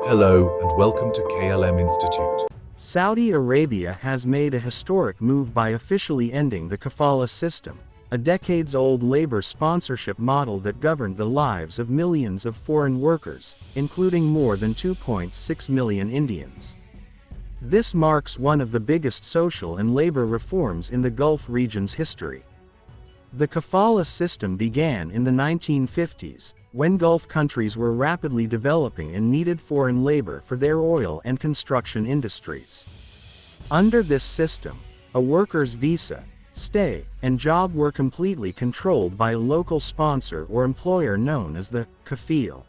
Hello and welcome to KLM Institute. Saudi Arabia has made a historic move by officially ending the Kafala system, a decades-old labor sponsorship model that governed the lives of millions of foreign workers, including more than 2.6 million Indians. This marks one of the biggest social and labor reforms in the Gulf region's history. The Kafala system began in the 1950s, when Gulf countries were rapidly developing and needed foreign labor for their oil and construction industries. Under this system, a worker's visa, stay, and job were completely controlled by a local sponsor or employer known as the kafil.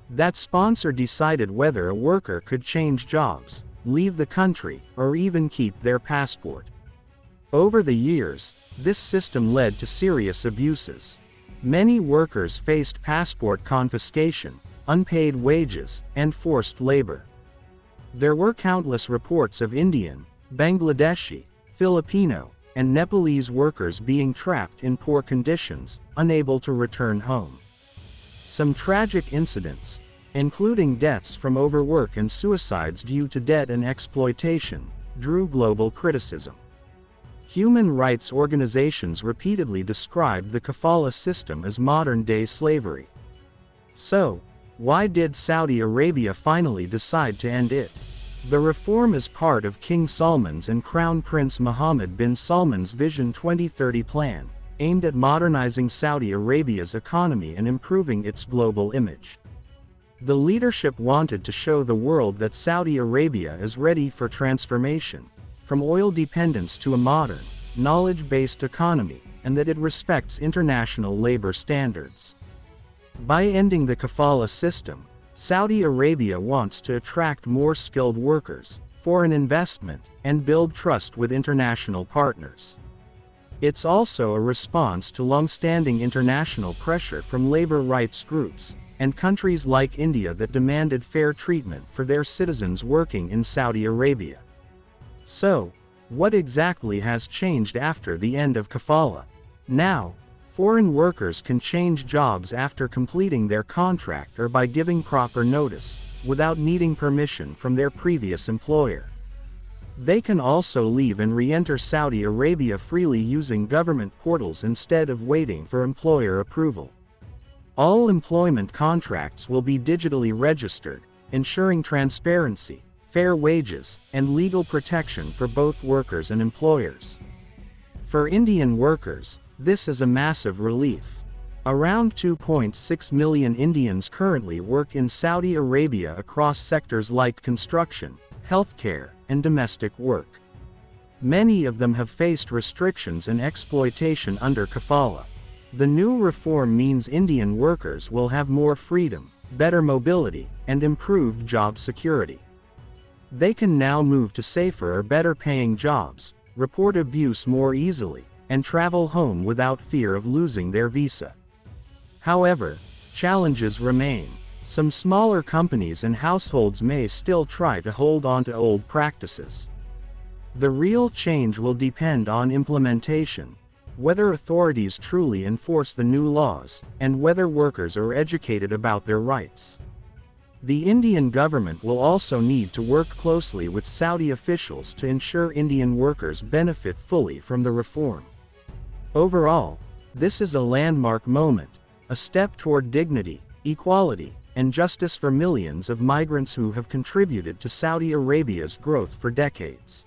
That sponsor decided whether a worker could change jobs, leave the country, or even keep their passport. Over the years, this system led to serious abuses. Many workers faced passport confiscation, unpaid wages, and forced labor. There were countless reports of Indian, Bangladeshi, Filipino, and Nepalese workers being trapped in poor conditions, unable to return home. Some tragic incidents, including deaths from overwork and suicides due to debt and exploitation, drew global criticism. Human rights organizations repeatedly described the Kafala system as modern-day slavery. So, why did Saudi Arabia finally decide to end it? The reform is part of King Salman's and Crown Prince Mohammed bin Salman's Vision 2030 plan, aimed at modernizing Saudi Arabia's economy and improving its global image. The leadership wanted to show the world that Saudi Arabia is ready for transformation, from oil dependence to a modern, knowledge-based economy, and that it respects international labor standards. By ending the Kafala system, Saudi Arabia wants to attract more skilled workers, foreign investment, and build trust with international partners. It's also a response to long-standing international pressure from labor rights groups, and countries like India that demanded fair treatment for their citizens working in Saudi Arabia. So, what exactly has changed after the end of Kafala? Now, foreign workers can change jobs after completing their contract or by giving proper notice, without needing permission from their previous employer. They can also leave and re-enter Saudi Arabia freely using government portals instead of waiting for employer approval. All employment contracts will be digitally registered, ensuring transparency, fair wages, and legal protection for both workers and employers. For Indian workers, this is a massive relief. Around 2.6 million Indians currently work in Saudi Arabia across sectors like construction, healthcare, and domestic work. Many of them have faced restrictions and exploitation under Kafala. The new reform means Indian workers will have more freedom, better mobility, and improved job security. They can now move to safer or better-paying jobs, report abuse more easily, and travel home without fear of losing their visa. However, challenges remain. Some smaller companies and households may still try to hold on to old practices. The real change will depend on implementation, whether authorities truly enforce the new laws, and whether workers are educated about their rights. The Indian government will also need to work closely with Saudi officials to ensure Indian workers benefit fully from the reform. Overall, this is a landmark moment, a step toward dignity, equality, and justice for millions of migrants who have contributed to Saudi Arabia's growth for decades.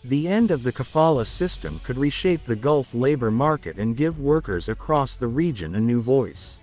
The end of the Kafala system could reshape the Gulf labor market and give workers across the region a new voice.